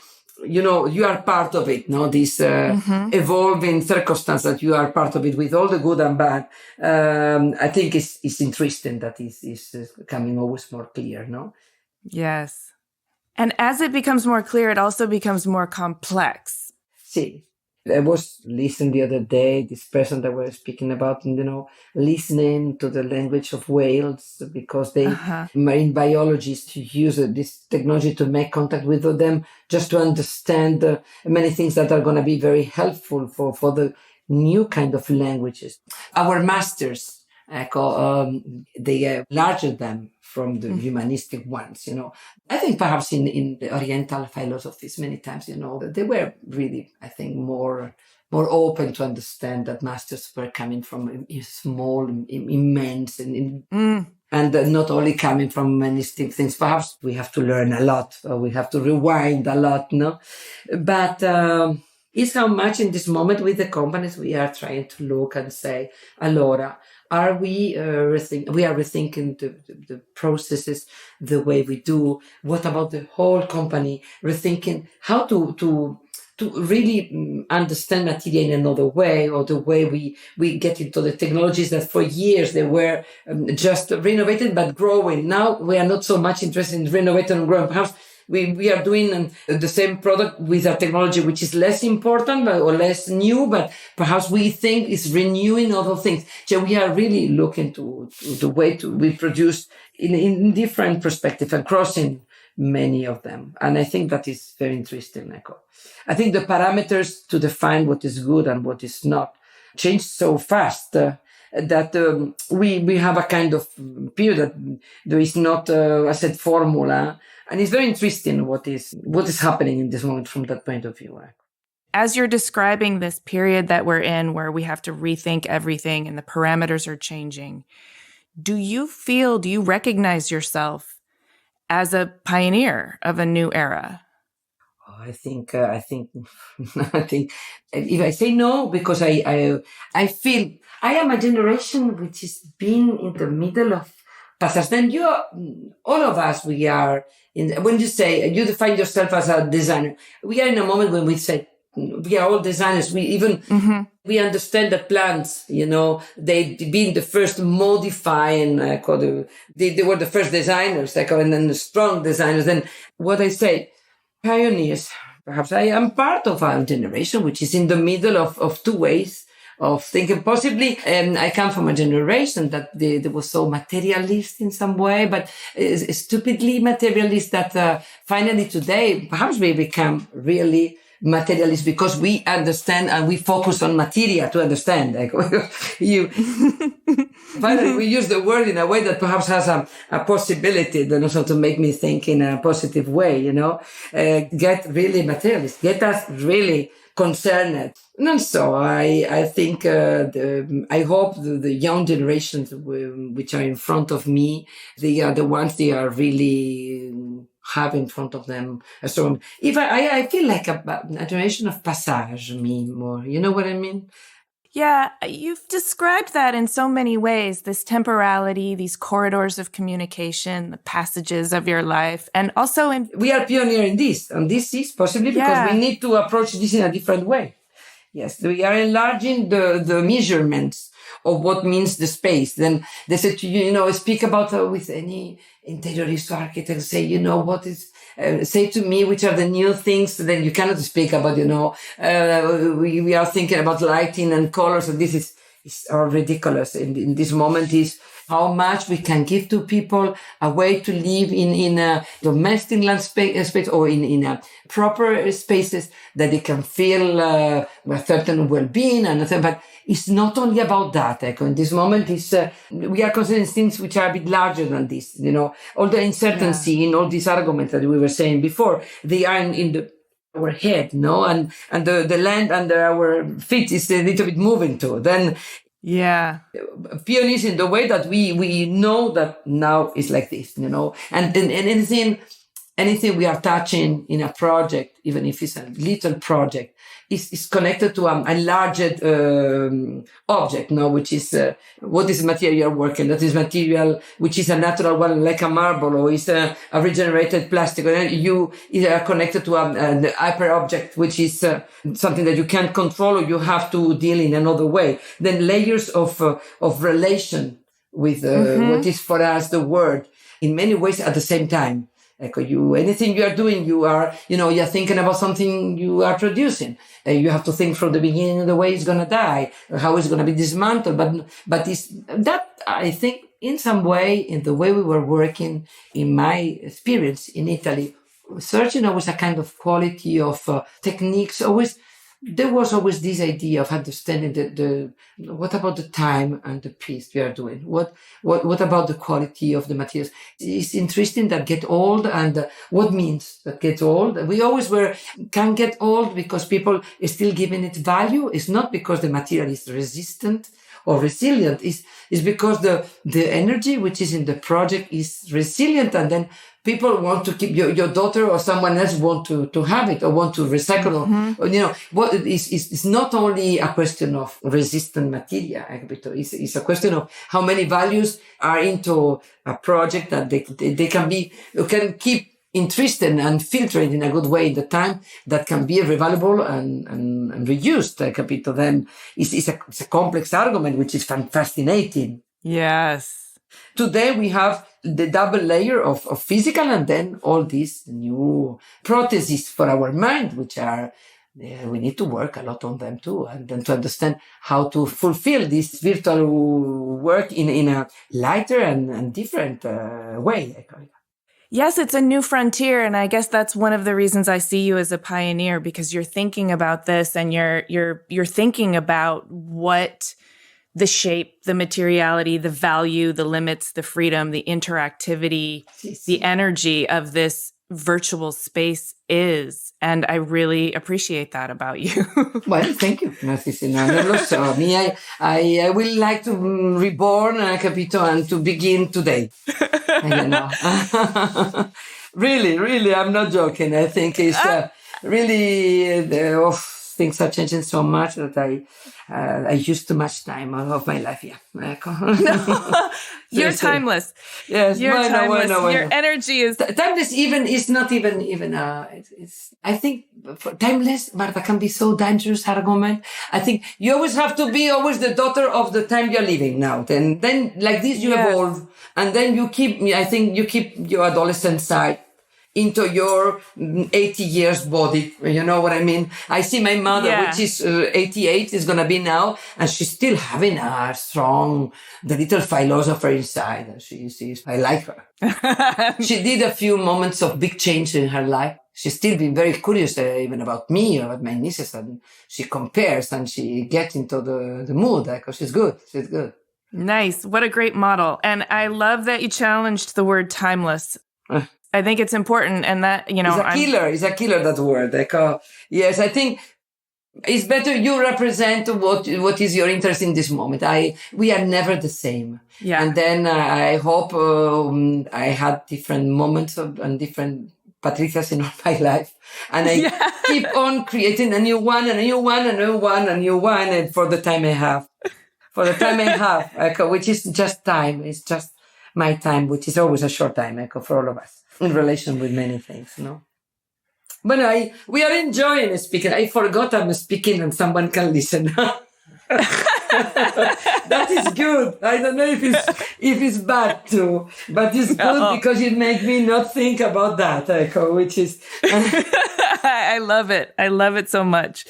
you are part of it. This evolving circumstance that you are part of it with all the good and bad. I think it's interesting that is becoming always more clear. Yes. And as it becomes more clear, it also becomes more complex. See, I was listening the other day, this person that we're speaking about, listening to the language of whales, because they, marine biologists, use this technology to make contact with them, just to understand many things that are going to be very helpful for the new kind of languages. Our masters They larger them from the humanistic ones, I think perhaps in the Oriental philosophies, many times, they were really, I think, more open to understand that masters were coming from small, immense, and not only coming from humanistic things. Perhaps we have to learn a lot, or we have to rewind a lot, no? But it's how much in this moment with the companies we are trying to look and say, allora, are we rethinking the processes, the way we do? What about the whole company? Rethinking how to really understand material in another way, or the way we get into the technologies that for years they were just renovated but growing. Now we are not so much interested in renovating and growing. Perhaps we are doing the same product with a technology which is less important or less new, but perhaps we think is renewing other things. So we are really looking to the way we produce in different perspectives and crossing many of them. And I think that is very interesting, Echo. I think the parameters to define what is good and what is not change so fast that we have a kind of period that there is not a set formula. And it's very interesting what is happening in this moment from that point of view. As you're describing this period that we're in, where we have to rethink everything and the parameters are changing, do you recognize yourself as a pioneer of a new era? I think if I say no, because I feel I am a generation which has been in the middle of passage. Then all of us, we are when you say you define yourself as a designer, we are in a moment when we say we are all designers. We even we understand that plants, they being the first modifying, they were the first designers, and then the strong designers. Then what I say, pioneers. Perhaps I am part of a generation which is in the middle of two ways of thinking. Possibly, I come from a generation that they was so materialist in some way, but stupidly materialist that finally today, perhaps we become really materialist because we understand and we focus on material to understand. Finally, we use the word in a way that perhaps has a possibility, so to make me think in a positive way, get really materialist, get us really concerned. And so I think, I hope the young generations which are in front of me, they are the ones they are really have in front of them. So if I feel like a generation of passage, me more, you know what I mean? Yeah, you've described that in so many ways, this temporality, these corridors of communication, the passages of your life, and also we are pioneer in this, and this is possibly because we need to approach this in a different way. Yes, we are enlarging the measurements of what means the space. Then they said to you, speak about with any interiorist architect, say, what is, say to me, which are the new things. Then you cannot speak about, we are thinking about lighting and colors. And this is all ridiculous. In this moment is how much we can give to people a way to live in a domestic land space or in a proper spaces that they can feel a certain well-being but it's not only about that. In this moment, we are considering things which are a bit larger than this. All the uncertainty in all these arguments that we were saying before, they are in our head, and the land under our feet is a little bit moving too. Then, pioneers in the way that we know that now is like this, and anything we are touching in a project, even if it's a little project, is connected to a larger object, which is what is material you're working. That is material which is a natural one, like a marble, or is a regenerated plastic. You are connected to a hyper object, which is something that you can't control, or you have to deal in another way. Then layers of relation with what is for us the word in many ways at the same time. Anything you are doing, you're thinking about something you are producing. You have to think from the beginning the way it's going to die, how it's going to be dismantled. But it's that, I think, in some way, in the way we were working, in my experience in Italy, searching always a kind of quality of techniques, always there was always this idea of understanding the what about the time and the piece we are doing? What about the quality of the materials? It's interesting that get old, and what means that get old? We always can get old because people are still giving it value. It's not because the material is resistant or resilient. It's because the energy which is in the project is resilient, and then people want to keep your daughter or someone else want to have it or want to recycle. Mm-hmm. Or, it's not only a question of resistant material. It's a question of how many values are into a project that they can keep interested and filtered in a good way in the time that can be revaluable and reused. Then it's a complex argument, which is fascinating. Yes. Today we have the double layer of physical and then all these new prostheses for our mind, which are, we need to work a lot on them too. And then to understand how to fulfill this virtual work in a lighter and different way. Yes, it's a new frontier. And I guess that's one of the reasons I see you as a pioneer, because you're thinking about this and you're thinking about what the shape, the materiality, the value, the limits, the freedom, the interactivity, the energy of this virtual space is. And I really appreciate that about you. Well, thank you. I will like to reborn Capito and to begin today. Really, I'm not joking. I think it's really things are changing so much that I use too much time of my life. Yeah. You're timeless. Yes, you're timeless. Your energy is timeless. It's not even. It's. I think timeless, Marta, can be so dangerous argument. I think you always have to be always the daughter of the time you're living now. Then like this you evolve, and then you keep. I think you keep your adolescent side into your 80 years body. You know what I mean? I see my mother, which is 88, is going to be now, and she's still having a strong, the little philosopher inside. I like her. She did a few moments of big change in her life. She's still been very curious even about me, about my nieces, and she compares and she gets into the mood. She's good. She's good. Nice. What a great model. And I love that you challenged the word timeless. I think it's important, and that, It's a killer, that word. Yes, I think it's better you represent what is your interest in this moment. We are never the same. Yeah. And then I hope I had different moments and different Patricias in all my life. And I keep on creating a new one, and a new one, and a new one, and a new one, and for the time I have. Which is just time. It's just my time, which is always a short time, for all of us. In relation with many things, no? But we are enjoying speaking. I forgot I'm speaking and someone can listen. That is good. I don't know if it's bad too, but it's good because it makes me not think about that, which is... I love it. I love it so much.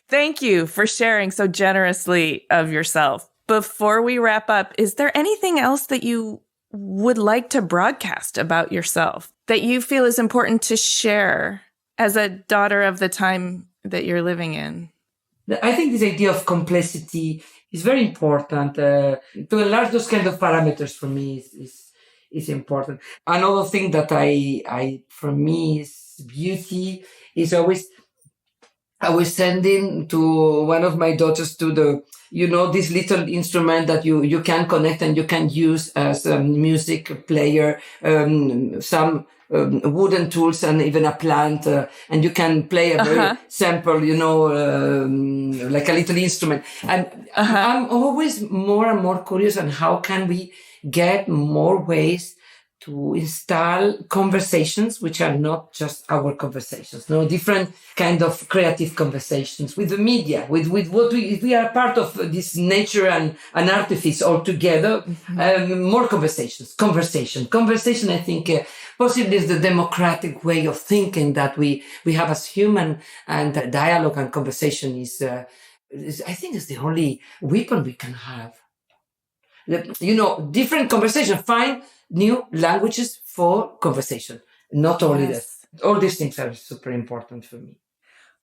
Thank you for sharing so generously of yourself. Before we wrap up, is there anything else that you would like to broadcast about yourself that you feel is important to share as a daughter of the time that you're living in? I think this idea of complexity is very important. To enlarge those kind of parameters for me is important. Another thing that for me is beauty is always, I was sending to one of my daughters to this little instrument that you can connect and you can use as a music player, some wooden tools and even a plant, and you can play a very simple, like a little instrument. And I'm always more and more curious on how can we get more ways to install conversations which are not just our conversations, different kind of creative conversations with the media, with what we are part of this nature and artifice all together. More conversation. I think possibly is the democratic way of thinking that we have as human, and dialogue and conversation is I think is the only weapon we can have. Different conversation, find new languages for conversation. Not only that. All these things are super important for me.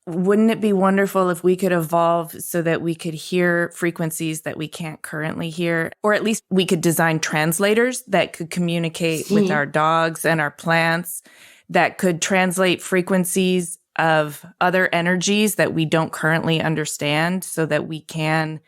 wouldn't it be wonderful if we could evolve so that we could hear frequencies that we can't currently hear? Or at least we could design translators that could communicate with our dogs and our plants, that could translate frequencies of other energies that we don't currently understand so that we can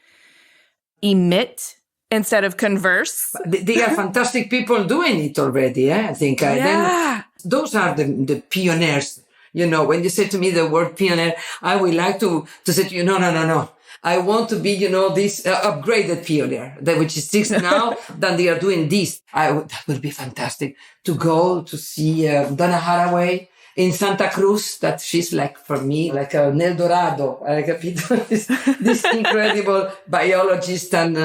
emit instead of converse. They are fantastic people doing it already, I think. Then those are the pioneers. You know, when you say to me the word pioneer, I would like to say to you, no. I want to be, this upgraded pioneer, which is 6 now, then they are doing this. That would be fantastic to go to see Donna Haraway in Santa Cruz, that she's like, for me, like an El Dorado, this incredible biologist and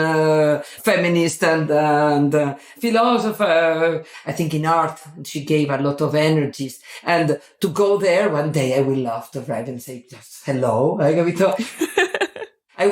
feminist and philosopher. I think in art, she gave a lot of energies. And to go there one day, I will love to arrive and say, just hello. I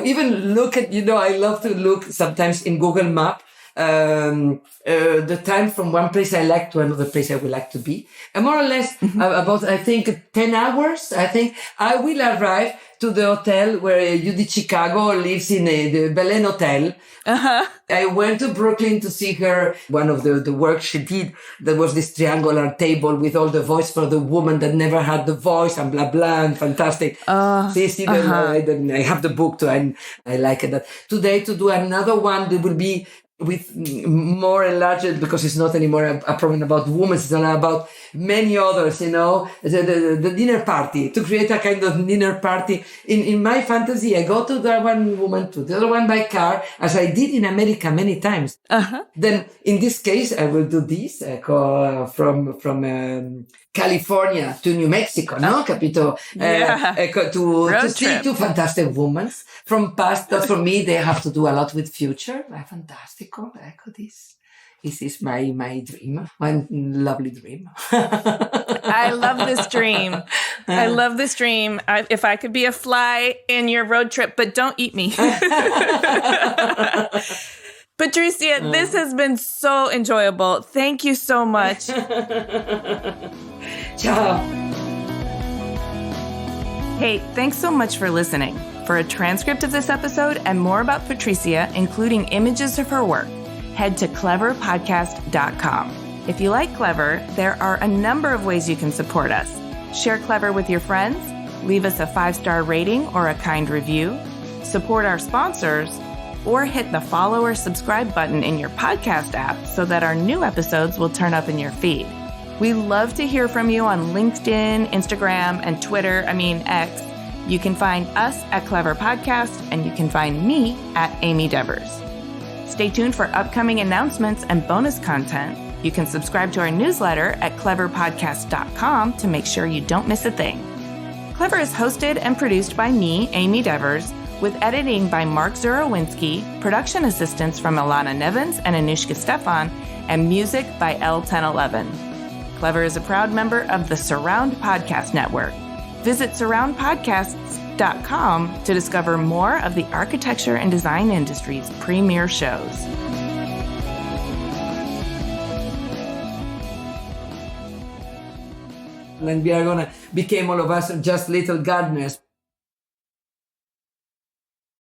even look at, I love to look sometimes in Google Maps, the time from one place I like to another place I would like to be. And more or less about, I think, 10 hours, I think I will arrive to the hotel where Judy Chicago lives in the Belen Hotel. I went to Brooklyn to see her. One of the work she did, there was this triangular table with all the voice for the woman that never had the voice and blah, blah, and fantastic. I have the book too, and I like it. Today to do another one, there will be with more enlarged, because it's not anymore a problem about women, it's about many others, the dinner party, to create a kind of dinner party. In my fantasy, I go to the one woman, to the other one by car, as I did in America many times. Then in this case, I will do this, from California to New Mexico, Capito? To see 2 fantastic women from past that for me, they have to do a lot with future. Fantastico. This is my dream, my lovely dream. I love this dream. I love this dream. If I could be a fly in your road trip, but don't eat me. Patricia, this has been so enjoyable. Thank you so much. Ciao. Hey, thanks so much for listening. For a transcript of this episode and more about Patricia, including images of her work, head to cleverpodcast.com. If you like Clever, there are a number of ways you can support us. Share Clever with your friends, leave us a 5-star rating or a kind review, support our sponsors, or hit the follow or subscribe button in your podcast app so that our new episodes will turn up in your feed. We love to hear from you on LinkedIn, Instagram, and Twitter, X. You can find us at Clever Podcast, and you can find me at Amy Devers. Stay tuned for upcoming announcements and bonus content. You can subscribe to our newsletter at cleverpodcast.com to make sure you don't miss a thing. Clever is hosted and produced by me, Amy Devers, with editing by Mark Zurowinski, production assistance from Alana Nevins and Anushka Stefan, and music by L1011. Clever is a proud member of the Surround Podcast Network. Visit surroundpodcasts.com to discover more of the architecture and design industry's premier shows. And we are going to become all of us just little gardeners.